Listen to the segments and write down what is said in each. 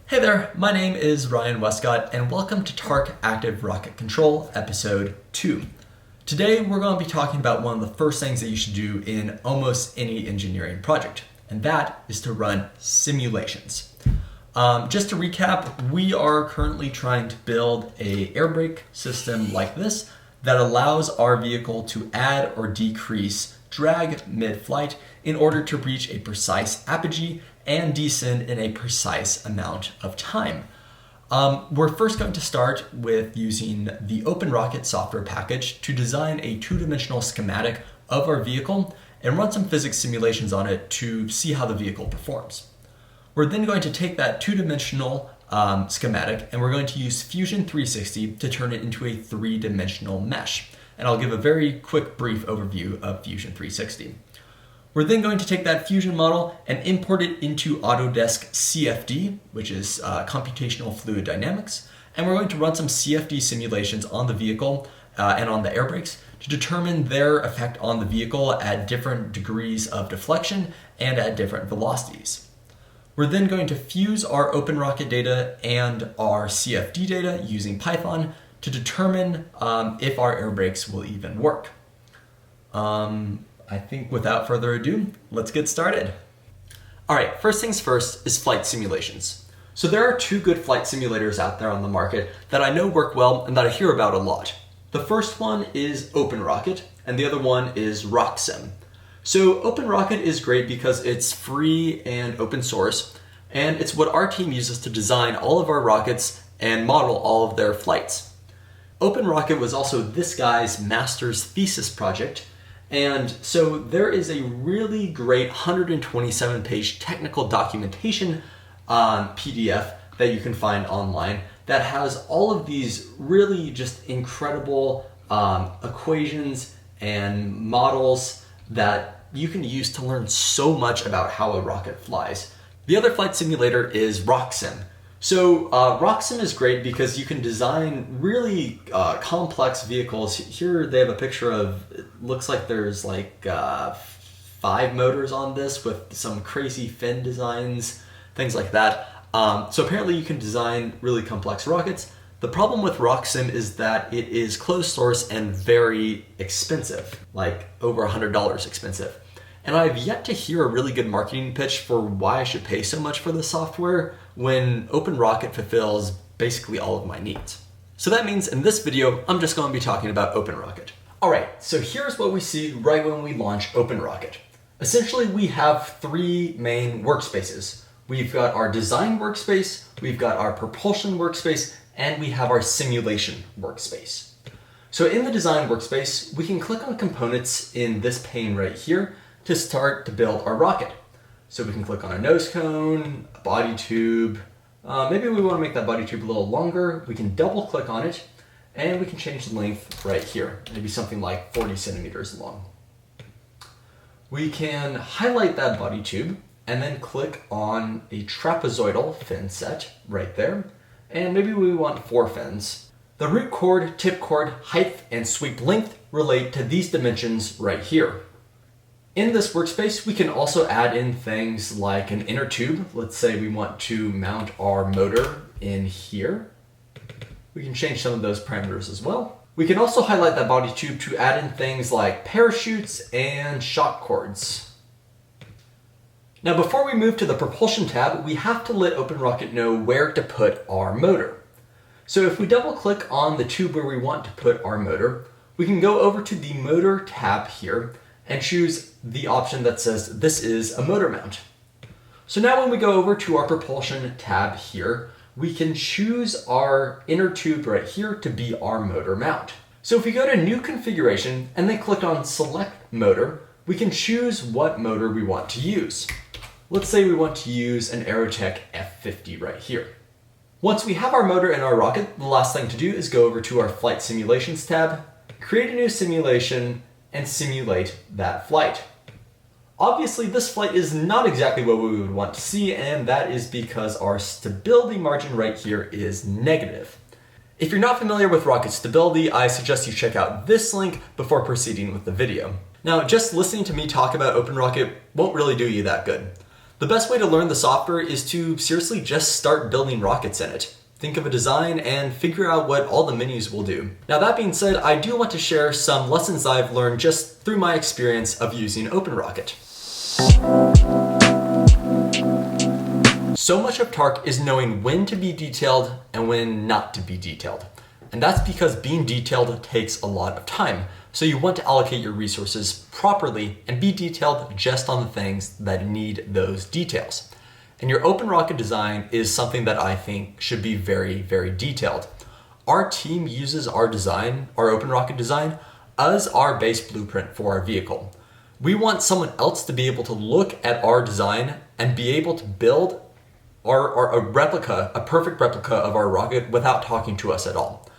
Hey there, my name is Ryan Westcott and welcome to TARC Active Rocket Control Episode 2. Today we're going to be talking about one of the first things that you should do in almost any engineering project, and that is to run simulations. Just to recap, we are currently trying to build an air brake system like this that allows our vehicle to add or decrease drag mid-flight in order to reach a precise apogee and descend in a precise amount of time. We're first going to start with using the OpenRocket software package to design a two-dimensional schematic of our vehicle and run some physics simulations on it to see how the vehicle performs. We're then going to take that two-dimensional schematic and we're going to use Fusion 360 to turn it into a three-dimensional mesh. And I'll give a very quick brief overview of Fusion 360. We're then going to take that Fusion model and import it into Autodesk CFD, which is Computational Fluid Dynamics, and we're going to run some CFD simulations on the vehicle and on the air brakes to determine their effect on the vehicle at different degrees of deflection and at different velocities. We're then going to fuse our OpenRocket data and our CFD data using Python to determine if our air brakes will even work. I think without further ado, let's get started. All right, first things first is flight simulations. So there are two good flight simulators out there on the market that I know work well and that I hear about a lot. The first one is OpenRocket and the other one is RockSim. So OpenRocket is great because it's free and open source, and it's what our team uses to design all of our rockets and model all of their flights. OpenRocket was also this guy's master's thesis project, and so there is a really great 127-page technical documentation PDF that you can find online that has all of these really just incredible equations and models that you can use to learn so much about how a rocket flies. The other flight simulator is RockSim. So RockSim is great because you can design really complex vehicles. Here they have a picture of, it looks like there's like 5 motors on this with some crazy fin designs, things like that. So apparently you can design really complex rockets. The problem with RockSim is that it is closed source and very expensive, like over $100 expensive. And I've yet to hear a really good marketing pitch for why I should pay so much for the software when OpenRocket fulfills basically all of my needs. So that means in this video, I'm just going to be talking about OpenRocket. All right, so here's what we see right when we launch OpenRocket. Essentially, we have 3 main workspaces. We've got our design workspace, we've got our propulsion workspace, and we have our simulation workspace. So in the design workspace, we can click on components in this pane right here to start to build our rocket. So we can click on a nose cone, a body tube. Maybe we want to make that body tube a little longer. We can double click on it and we can change the length right here. Maybe something like 40 centimeters long. We can highlight that body tube and then click on a trapezoidal fin set right there. And maybe we want 4 fins. The root chord, tip chord, height, and sweep length relate to these dimensions right here. In this workspace, we can also add in things like an inner tube. Let's say we want to mount our motor in here. We can change some of those parameters as well. We can also highlight that body tube to add in things like parachutes and shock cords. Now, before we move to the propulsion tab, we have to let OpenRocket know where to put our motor. So if we double click on the tube where we want to put our motor, we can go over to the motor tab here and choose the option that says this is a motor mount. So now when we go over to our propulsion tab here, we can choose our inner tube right here to be our motor mount. So if we go to new configuration and then click on select motor, we can choose what motor we want to use. Let's say we want to use an Aerotech F50 right here. Once we have our motor in our rocket, the last thing to do is go over to our flight simulations tab, create a new simulation, and simulate that flight. Obviously, this flight is not exactly what we would want to see, and that is because our stability margin right here is negative. If you're not familiar with rocket stability, I suggest you check out this link before proceeding with the video. Now, just listening to me talk about OpenRocket won't really do you that good. The best way to learn the software is to seriously just start building rockets in it. Think of a design and figure out what all the menus will do. Now that being said, I do want to share some lessons I've learned just through my experience of using OpenRocket. So much of TARC is knowing when to be detailed and when not to be detailed. And that's because being detailed takes a lot of time. So you want to allocate your resources properly and be detailed just on the things that need those details. And your OpenRocket design is something that I think should be very, very detailed. Our team uses our design, our OpenRocket design, as our base blueprint for our vehicle. We want someone else to be able to look at our design and be able to build a perfect replica of our rocket without talking to us at all.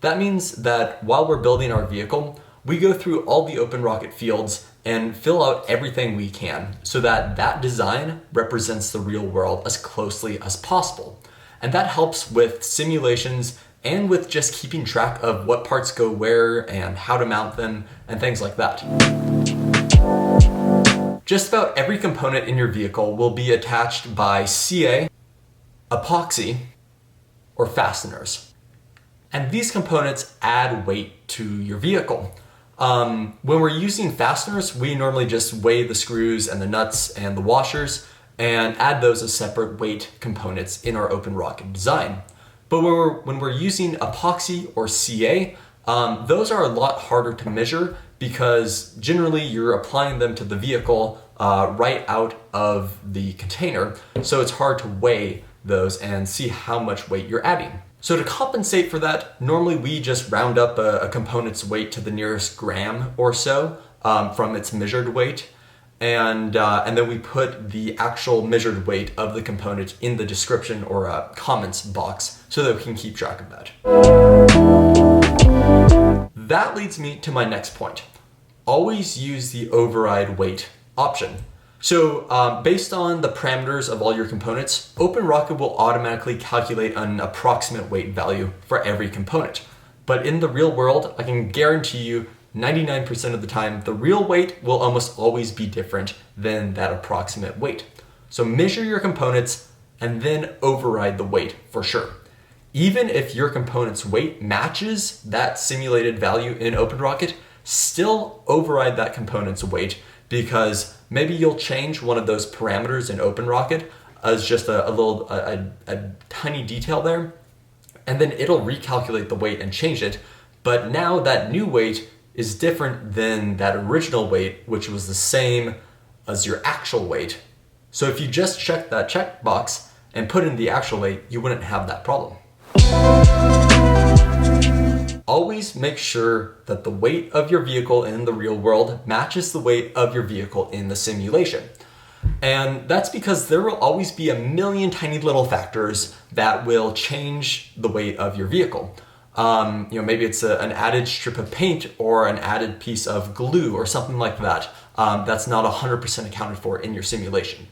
That means that while we're building our vehicle, we go through all the OpenRocket fields and fill out everything we can so that that design represents the real world as closely as possible. And that helps with simulations and with just keeping track of what parts go where and how to mount them and things like that. Just about every component in your vehicle will be attached by CA, epoxy, or fasteners. And these components add weight to your vehicle. When we're using fasteners, we normally just weigh the screws and the nuts and the washers and add those as separate weight components in our OpenRocket design. But when we're using epoxy or CA, those are a lot harder to measure because generally you're applying them to the vehicle right out of the container. So it's hard to weigh those and see how much weight you're adding. So to compensate for that, normally we just round up a component's weight to the nearest gram or so from its measured weight. And then we put the actual measured weight of the component in the description or comments box so that we can keep track of that. That leads me to my next point. Always use the override weight option. So based on the parameters of all your components, OpenRocket will automatically calculate an approximate weight value for every component. But in the real world, I can guarantee you 99% of the time, the real weight will almost always be different than that approximate weight. So measure your components and then override the weight for sure. Even if your component's weight matches that simulated value in OpenRocket, still override that component's weight because maybe you'll change one of those parameters in OpenRocket as just a tiny detail there, and then it'll recalculate the weight and change it. But now that new weight is different than that original weight, which was the same as your actual weight. So if you just check that checkbox and put in the actual weight, you wouldn't have that problem. Always make sure that the weight of your vehicle in the real world matches the weight of your vehicle in the simulation. And that's because there will always be a million tiny little factors that will change the weight of your vehicle. Maybe it's an added strip of paint or an added piece of glue or something like that. That's not 100% accounted for in your simulation.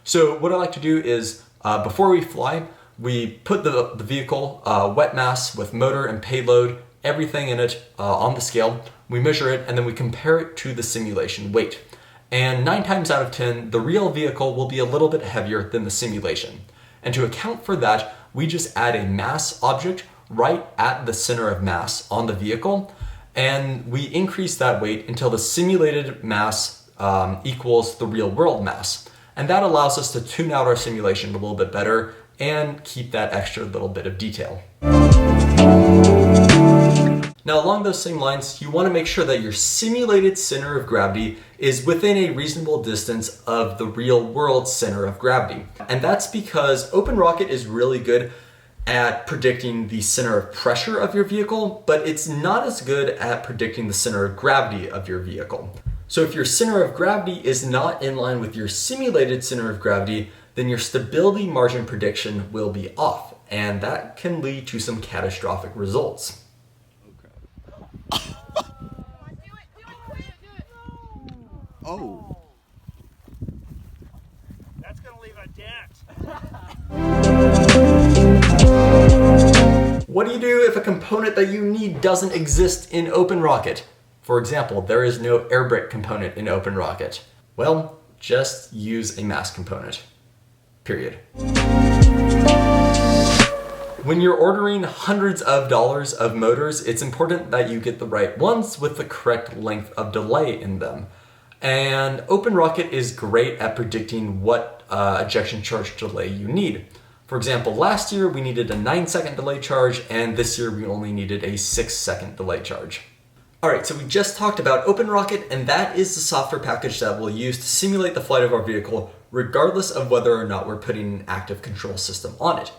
So what I like to do is before we fly, we put the vehicle wet mass with motor and payload, everything in it on the scale. We measure it and then we compare it to the simulation weight. And 9 times out of 10, the real vehicle will be a little bit heavier than the simulation. And to account for that, we just add a mass object right at the center of mass on the vehicle, and we increase that weight until the simulated mass equals the real world mass. And that allows us to tune out our simulation a little bit better and keep that extra little bit of detail. Now, along those same lines, you want to make sure that your simulated center of gravity is within a reasonable distance of the real world center of gravity. And that's because OpenRocket is really good at predicting the center of pressure of your vehicle, but it's not as good at predicting the center of gravity of your vehicle. So if your center of gravity is not in line with your simulated center of gravity, then your stability margin prediction will be off, and that can lead to some catastrophic results. Oh. That's gonna leave a dent. What do you do if a component that you need doesn't exist in OpenRocket? For example, there is no air brake component in OpenRocket. Well, just use a mass component. period. When you're ordering hundreds of dollars of motors, it's important that you get the right ones with the correct length of delay in them. And OpenRocket is great at predicting what ejection charge delay you need. For example, last year we needed a 9-second delay charge, and this year we only needed a 6-second delay charge. All right, so we just talked about OpenRocket, and that is the software package that we'll use to simulate the flight of our vehicle, regardless of whether or not we're putting an active control system on it.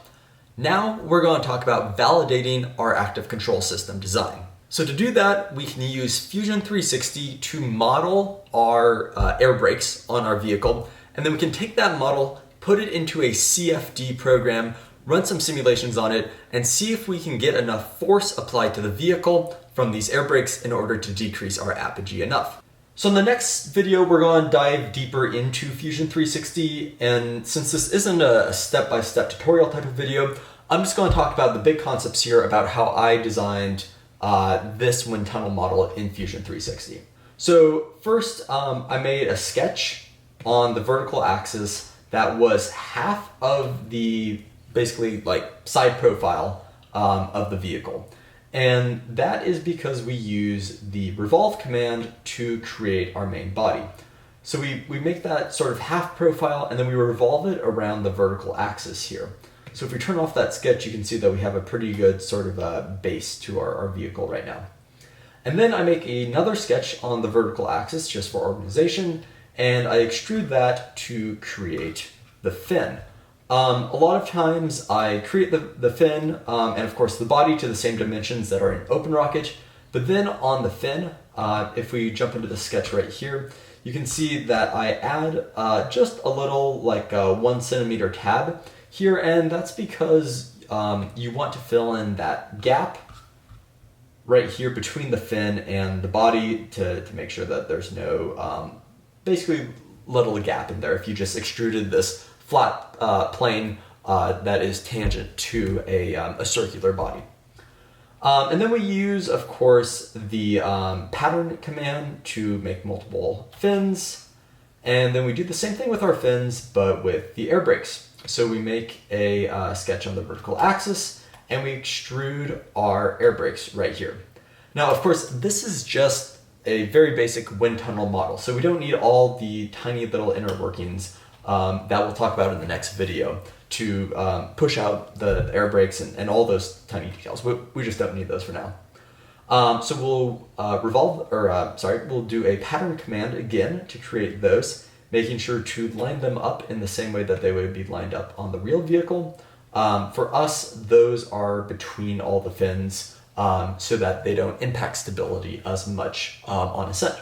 Now we're going to talk about validating our active control system design. So to do that, we can use Fusion 360 to model our air brakes on our vehicle, and then we can take that model, put it into a CFD program, run some simulations on it, and see if we can get enough force applied to the vehicle from these air brakes in order to decrease our apogee enough. So in the next video, we're going to dive deeper into Fusion 360, and since this isn't a step-by-step tutorial type of video, I'm just going to talk about the big concepts here about how I designed this wind tunnel model in Fusion 360. So first, I made a sketch on the vertical axis that was half of the basically like side profile of the vehicle. And that is because we use the revolve command to create our main body. So we make that sort of half profile and then we revolve it around the vertical axis here. So if we turn off that sketch, you can see that we have a pretty good sort of base to our vehicle right now. And then I make another sketch on the vertical axis just for organization, and I extrude that to create the fin. A lot of times I create the fin and of course the body to the same dimensions that are in OpenRocket, but then on the fin, if we jump into the sketch right here, you can see that I add just a little like 1 centimeter tab here, and that's because you want to fill in that gap right here between the fin and the body to make sure that there's no basically little gap in there if you just extruded this flat plane that is tangent to a circular body. And then we use, of course, the pattern command to make multiple fins. And then we do the same thing with our fins, but with the air brakes. So we make a sketch on the vertical axis, and we extrude our air brakes right here. Now, of course, this is just a very basic wind tunnel model, so we don't need all the tiny little inner workings that we'll talk about in the next video to push out the air brakes and all those tiny details. We just don't need those for now. So we'll we'll do a pattern command again to create those, making sure to line them up in the same way that they would be lined up on the real vehicle. For us, those are between all the fins so that they don't impact stability as much on ascent.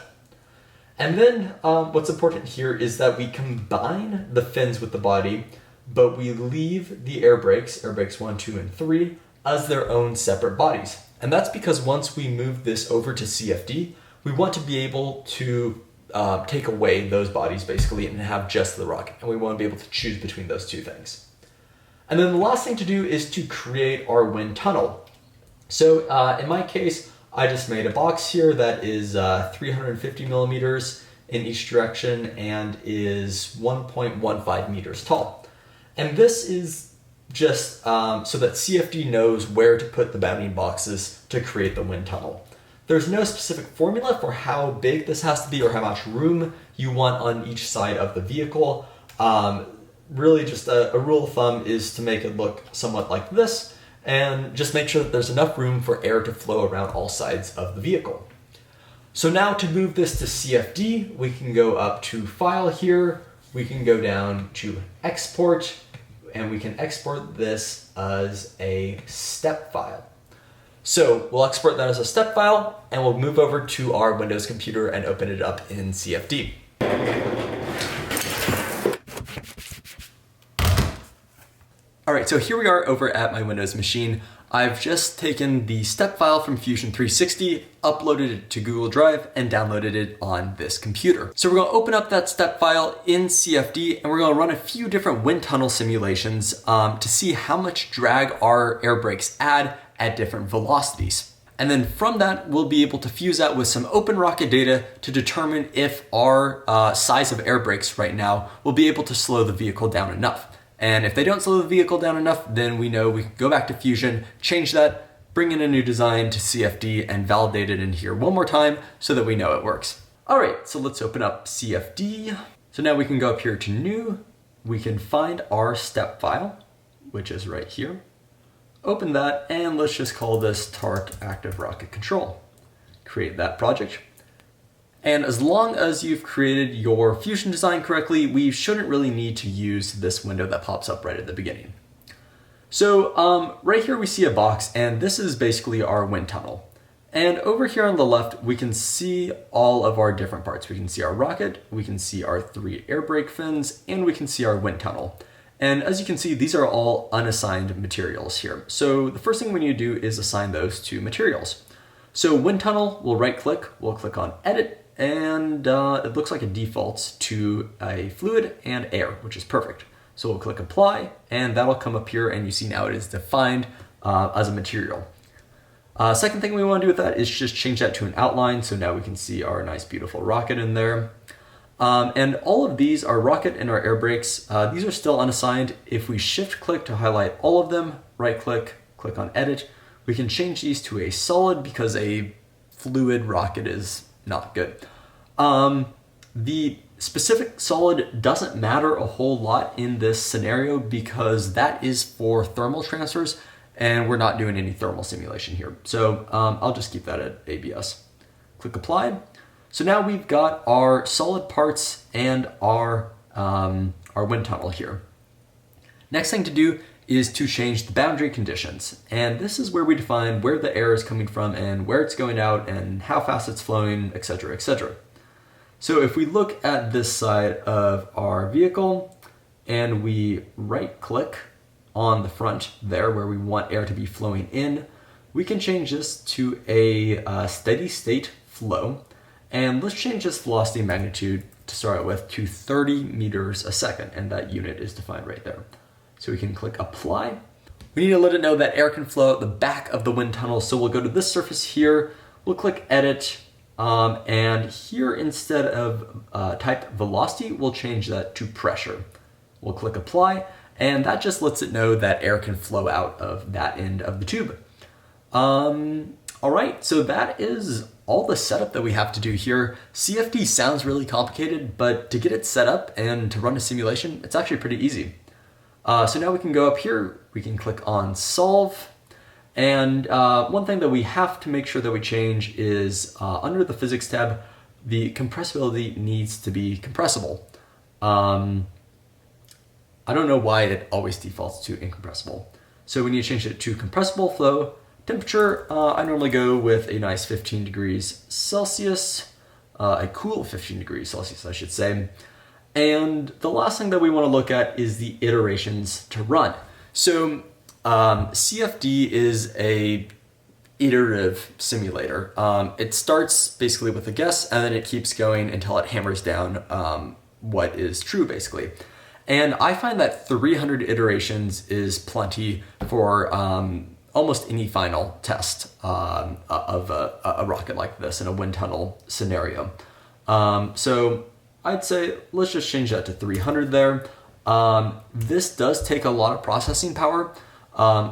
And then what's important here is that we combine the fins with the body, but we leave the air brakes 1, 2, and 3, as their own separate bodies. And that's because once we move this over to CFD, we want to be able to take away those bodies basically and have just the rocket. And we want to be able to choose between those two things. And then the last thing to do is to create our wind tunnel. So in my case, I just made a box here that is 350 millimeters in each direction and is 1.15 meters tall. And this is just so that CFD knows where to put the bounding boxes to create the wind tunnel. There's no specific formula for how big this has to be or how much room you want on each side of the vehicle. Really just a rule of thumb is to make it look somewhat like this, and just make sure that there's enough room for air to flow around all sides of the vehicle. So now to move this to CFD, we can go up to File here, we can go down to Export, and we can export this as a step file. So we'll export that as a step file, and we'll move over to our Windows computer and open it up in CFD. All right, so here we are over at my Windows machine. I've just taken the step file from Fusion 360, uploaded it to Google Drive, and downloaded it on this computer. So we're gonna open up that step file in CFD, and we're gonna run a few different wind tunnel simulations to see how much drag our air brakes add at different velocities. And then from that, we'll be able to fuse that with some OpenRocket data to determine if our size of air brakes right now will be able to slow the vehicle down enough. And if they don't slow the vehicle down enough, then we know we can go back to Fusion, change that, bring in a new design to CFD, and validate it in here one more time so that we know it works. All right, so let's open up CFD. So now we can go up here to New. We can find our step file, which is right here. Open that, and let's just call this TARC Active Rocket Control. Create that project. And as long as you've created your Fusion design correctly, we shouldn't really need to use this window that pops up right at the beginning. So right here we see a box, and this is basically our wind tunnel. And over here on the left, we can see all of our different parts. We can see our rocket, we can see our 3 air brake fins, and we can see our wind tunnel. And as you can see, these are all unassigned materials here. So the first thing we need to do is assign those to materials. So wind tunnel, we'll right click, we'll click on edit, and it looks like it defaults to a fluid and air, which is perfect. So we'll click apply, and that'll come up here, and you see now it is defined as a material. Second thing we want to do with that is just change that to an outline, so now we can see our nice beautiful rocket in there. And all of these, our rocket and our air brakes, these are still unassigned. If we shift click to highlight all of them, right click, click on edit, we can change these to a solid because a fluid rocket is not good. The specific solid doesn't matter a whole lot in this scenario because that is for thermal transfers, and we're not doing any thermal simulation here. So I'll just keep that at ABS. Click apply. So now we've got our solid parts and our wind tunnel here. Next thing to do is to change the boundary conditions. And this is where we define where the air is coming from and where it's going out and how fast it's flowing, etc., etc. So if we look at this side of our vehicle and we right click on the front there where we want air to be flowing in, we can change this to a steady state flow. And let's change this velocity magnitude to start with to 30 meters a second, and that unit is defined right there. So we can click apply. We need to let it know that air can flow out the back of the wind tunnel, so we'll go to this surface here, we'll click edit, and here instead of type velocity, we'll change that to pressure. We'll click apply, and that just lets it know that air can flow out of that end of the tube. All right, so that is all the setup that we have to do here. CFD sounds really complicated, but to get it set up and to run a simulation, it's actually pretty easy. So now we can go up here, we can click on solve. And one thing that we have to make sure that we change is under the physics tab, the compressibility needs to be compressible. I don't know why it always defaults to incompressible. So we need to change it to compressible flow. Temperature, I normally go with a nice 15 degrees Celsius, a cool 15 degrees Celsius, I should say. And the last thing that we want to look at is the iterations to run. So CFD is a iterative simulator. It starts basically with a guess, and then it keeps going until it hammers down what is true, basically. And I find that 300 iterations is plenty for almost any final test of a rocket like this in a wind tunnel scenario. So I'd say let's just change that to 300 there. This does take a lot of processing power.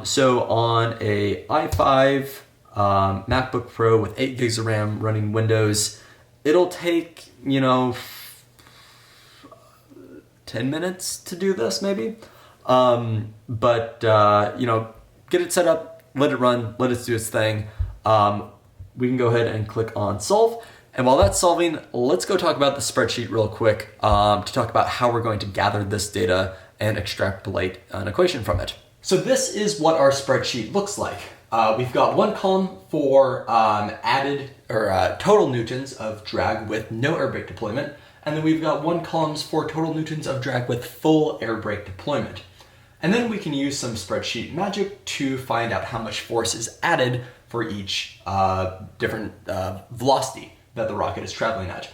So on a i5 MacBook Pro with 8 gigs of RAM running Windows, it'll take, 10 minutes to do this maybe. Get it set up, let it run, let it do its thing. We can go ahead and click on solve. And while that's solving, let's go talk about the spreadsheet real quick to talk about how we're going to gather this data and extrapolate an equation from it. So this is what our spreadsheet looks like. We've got one column for total newtons of drag with no air brake deployment, and then we've got one column for total newtons of drag with full air brake deployment. And then we can use some spreadsheet magic to find out how much force is added for each different velocity that the rocket is traveling at.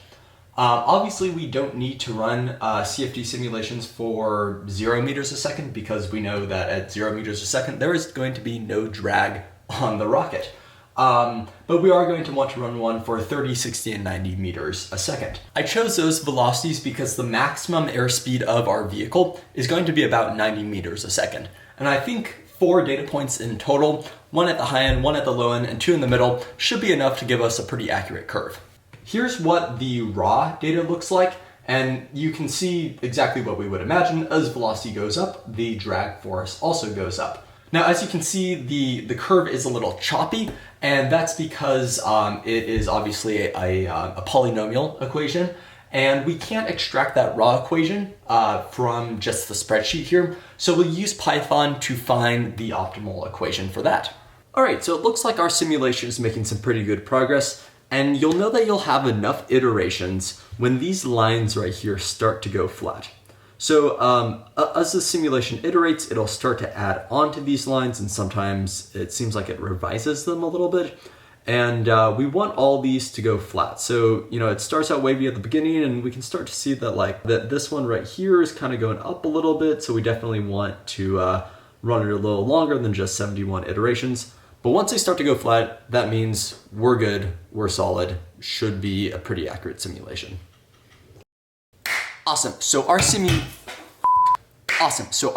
Obviously, we don't need to run CFD simulations for 0 meters a second because we know that at 0 meters a second, there is going to be no drag on the rocket. But we are going to want to run one for 30, 60, and 90 meters a second. I chose those velocities because the maximum airspeed of our vehicle is going to be about 90 meters a second. And I think 4 data points in total, 1 at the high end, 1 at the low end, and 2 in the middle, should be enough to give us a pretty accurate curve. Here's what the raw data looks like, and you can see exactly what we would imagine. As velocity goes up, the drag force also goes up. Now, as you can see, the curve is a little choppy, and that's because it is obviously a polynomial equation, and we can't extract that raw equation from just the spreadsheet here. So we'll use Python to find the optimal equation for that. All right, so it looks like our simulation is making some pretty good progress, and you'll know that you'll have enough iterations when these lines right here start to go flat. So as the simulation iterates, it'll start to add onto these lines, and sometimes it seems like it revises them a little bit. And we want all these to go flat. So, you know, it starts out wavy at the beginning, and we can start to see that this one right here is kind of going up a little bit. So we definitely want to run it a little longer than just 71 iterations. But once they start to go flat, that means we're good, we're solid, should be a pretty accurate simulation. Awesome. So our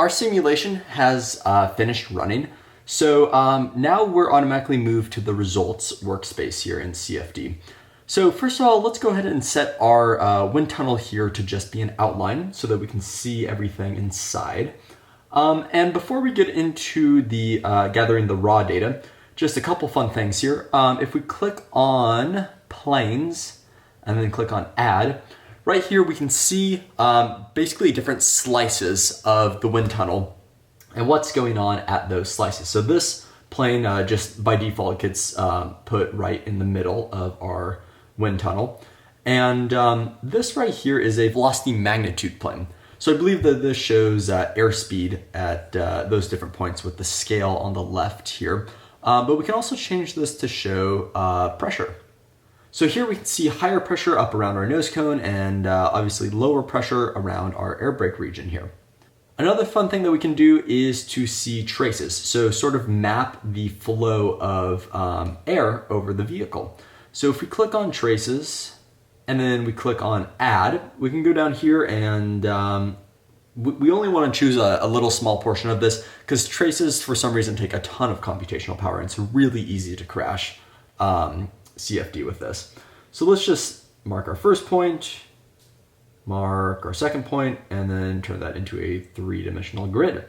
simulation has finished running. So now we're automatically moved to the results workspace here in CFD. So first of all, let's go ahead and set our wind tunnel here to just be an outline so that we can see everything inside. And before we get into the gathering the raw data, just a couple fun things here. If we click on planes and then click on add, right here we can see basically different slices of the wind tunnel and what's going on at those slices. So this plane just by default gets put right in the middle of our wind tunnel. And this right here is a velocity magnitude plane. So I believe that this shows airspeed at those different points with the scale on the left here. But we can also change this to show pressure. So here we can see higher pressure up around our nose cone and obviously lower pressure around our air brake region here. Another fun thing that we can do is to see traces. So sort of map the flow of air over the vehicle. So if we click on traces and then we click on add, we can go down here and we only want to choose a little small portion of this because traces for some reason take a ton of computational power, and it's really easy to crash CFD with this. So let's just mark our first point, mark our second point, and then turn that into a 3-dimensional grid.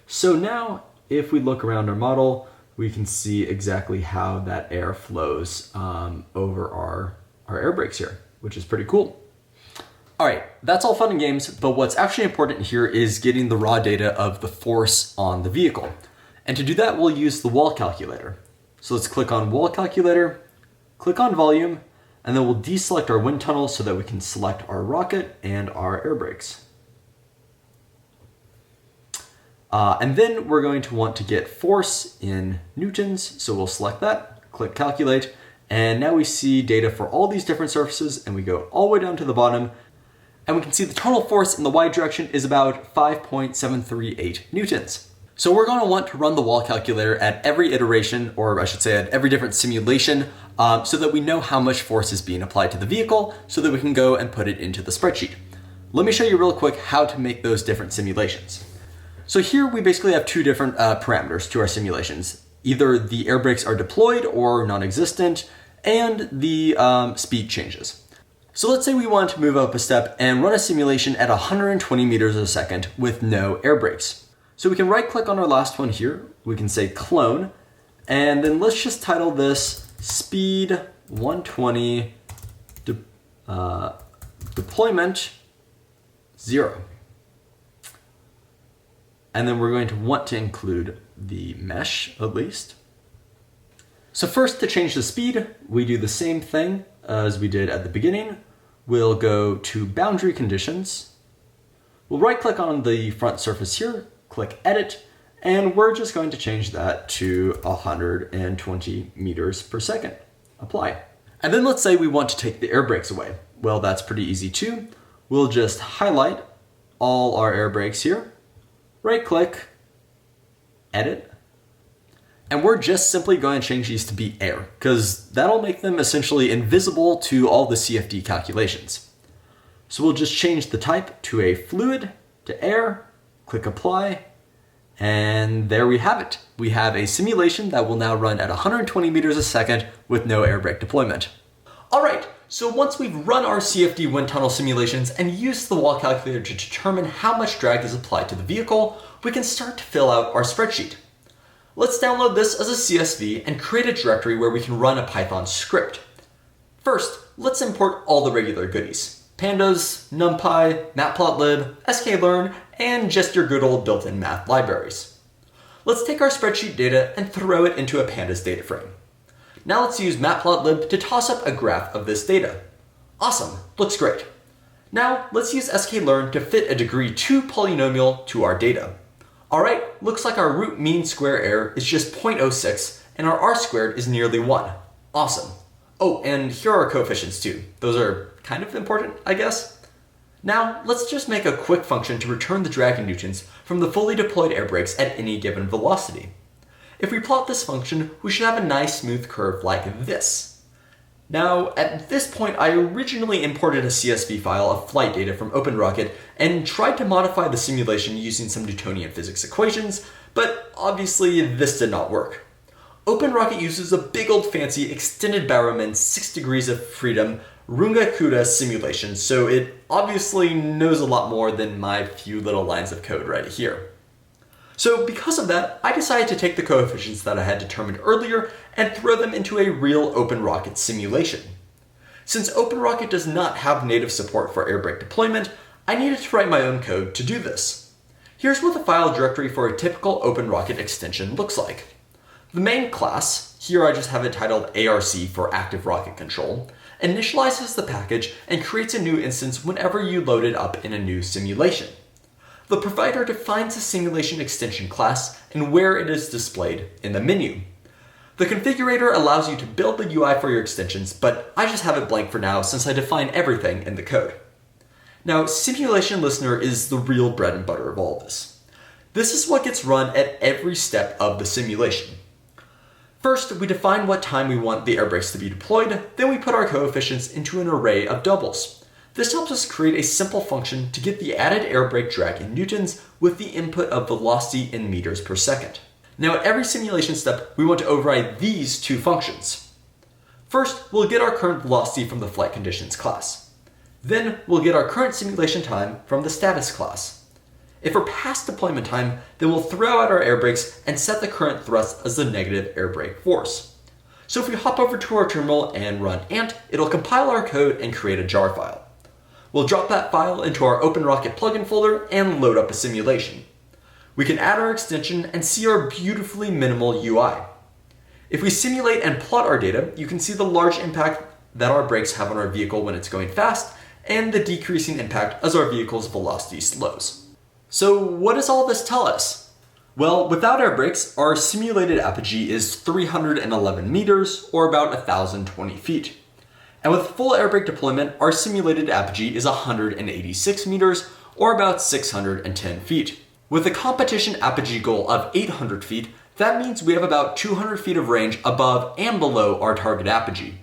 So now if we look around our model, we can see exactly how that air flows over our air brakes here, which is pretty cool. All right, that's all fun and games, but what's actually important here is getting the raw data of the force on the vehicle. And to do that, we'll use the wall calculator. So let's click on wall calculator, click on volume, and then we'll deselect our wind tunnel so that we can select our rocket and our air brakes. And then we're going to want to get force in newtons, so we'll select that, click calculate, and now we see data for all these different surfaces, and we go all the way down to the bottom, and we can see the total force in the y direction is about 5.738 newtons. So we're going to want to run the wall calculator at every iteration, or I should say at every different simulation, so that we know how much force is being applied to the vehicle so that we can go and put it into the spreadsheet. Let me show you real quick how to make those different simulations. So here we basically have 2 different parameters to our simulations. Either the air brakes are deployed or non-existent, and the speed changes. So let's say we want to move up a step and run a simulation at 120 meters a second with no air brakes. So we can right click on our last one here, we can say clone, and then let's just title this speed 120 deployment 0. And then we're going to want to include the mesh at least. So first, to change the speed, we do the same thing as we did at the beginning. We'll go to boundary conditions. We'll right click on the front surface here, click edit, and we're just going to change that to 120 meters per second. Apply. And then let's say we want to take the air brakes away. Well, that's pretty easy too. We'll just highlight all our air brakes here, right click, edit, And we're just simply going to change these to be air, because that'll make them essentially invisible to all the CFD calculations. So we'll just change the type to a fluid, to air, click apply, and there we have it. We have a simulation that will now run at 120 meters a second with no air brake deployment. All right, so once we've run our CFD wind tunnel simulations and used the wall calculator to determine how much drag is applied to the vehicle, we can start to fill out our spreadsheet. Let's download this as a CSV and create a directory where we can run a Python script. First, let's import all the regular goodies: pandas, numpy, matplotlib, sklearn, and just your good old built-in math libraries. Let's take our spreadsheet data and throw it into a pandas data frame. Now let's use matplotlib to toss up a graph of this data. Awesome, looks great. Now let's use sklearn to fit a degree 2 polynomial to our data. Alright, looks like our root mean square error is just 0.06 and our r squared is nearly 1. Awesome. Oh, and here are our coefficients too. Those are kind of important, I guess. Now, let's just make a quick function to return the drag in newtons from the fully deployed air brakes at any given velocity. If we plot this function, we should have a nice smooth curve like this. Now, at this point, I originally imported a CSV file of flight data from OpenRocket and tried to modify the simulation using some Newtonian physics equations, but obviously this did not work. OpenRocket uses a big old fancy extended Barrowman 6 degrees of freedom Runga CUDA simulation, so it obviously knows a lot more than my few little lines of code right here. So because of that, I decided to take the coefficients that I had determined earlier and throw them into a real OpenRocket simulation. Since OpenRocket does not have native support for air brake deployment, I needed to write my own code to do this. Here's what the file directory for a typical OpenRocket extension looks like. The main class, here I just have it titled ARC for Active Rocket Control, initializes the package and creates a new instance whenever you load it up in a new simulation. The provider defines the simulation extension class and where it is displayed in the menu. The configurator allows you to build the UI for your extensions, but I just have it blank for now since I define everything in the code. Now, Simulation Listener is the real bread and butter of all this. This is what gets run at every step of the simulation. First, we define what time we want the air brakes to be deployed, then we put our coefficients into an array of doubles. This helps us create a simple function to get the added air brake drag in newtons with the input of velocity in meters per second. Now at every simulation step, we want to override these two functions. First, we'll get our current velocity from the flight conditions class. Then we'll get our current simulation time from the status class. If we're past deployment time, then we'll throw out our air brakes and set the current thrust as the negative air brake force. So if we hop over to our terminal and run ant, it'll compile our code and create a jar file. We'll drop that file into our OpenRocket plugin folder and load up a simulation. We can add our extension and see our beautifully minimal UI. If we simulate and plot our data, you can see the large impact that our brakes have on our vehicle when it's going fast, and the decreasing impact as our vehicle's velocity slows. So what does all this tell us? Well, without air brakes, our simulated apogee is 311 meters, or about 1,020 feet. And with full air brake deployment, our simulated apogee is 186 meters, or about 610 feet. With a competition apogee goal of 800 feet, that means we have about 200 feet of range above and below our target apogee.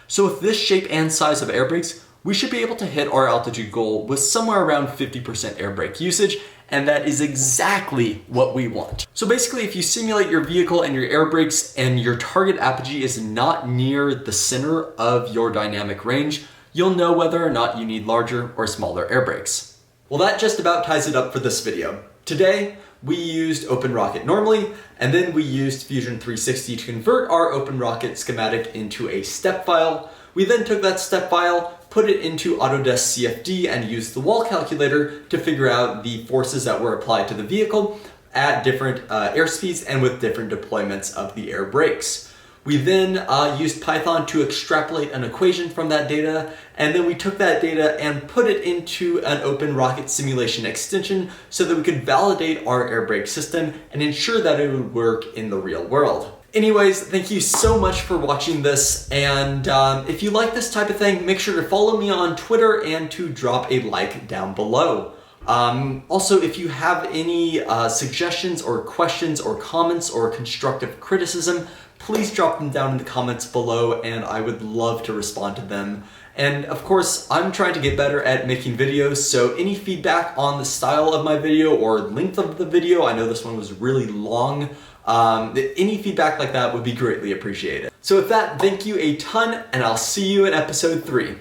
So with this shape and size of air brakes, we should be able to hit our altitude goal with somewhere around 50% air brake usage, and that is exactly what we want. So basically, if you simulate your vehicle and your air brakes and your target apogee is not near the center of your dynamic range, you'll know whether or not you need larger or smaller air brakes. Well, that just about ties it up for this video. Today, we used OpenRocket normally, and then we used Fusion 360 to convert our OpenRocket schematic into a step file. We then took that step file, put it into Autodesk CFD, and used the wall calculator to figure out the forces that were applied to the vehicle at different airspeeds and with different deployments of the air brakes. We then used Python to extrapolate an equation from that data, and then we took that data and put it into an OpenRocket simulation extension so that we could validate our air brake system and ensure that it would work in the real world. Anyways, thank you so much for watching this, and if you like this type of thing, make sure to follow me on Twitter and to drop a like down below. Also, if you have any suggestions or questions or comments or constructive criticism, please drop them down in the comments below and I would love to respond to them. And of course, I'm trying to get better at making videos, so any feedback on the style of my video or length of the video, I know this one was really long, any feedback like that would be greatly appreciated. So with that, thank you a ton, and I'll see you in episode 3.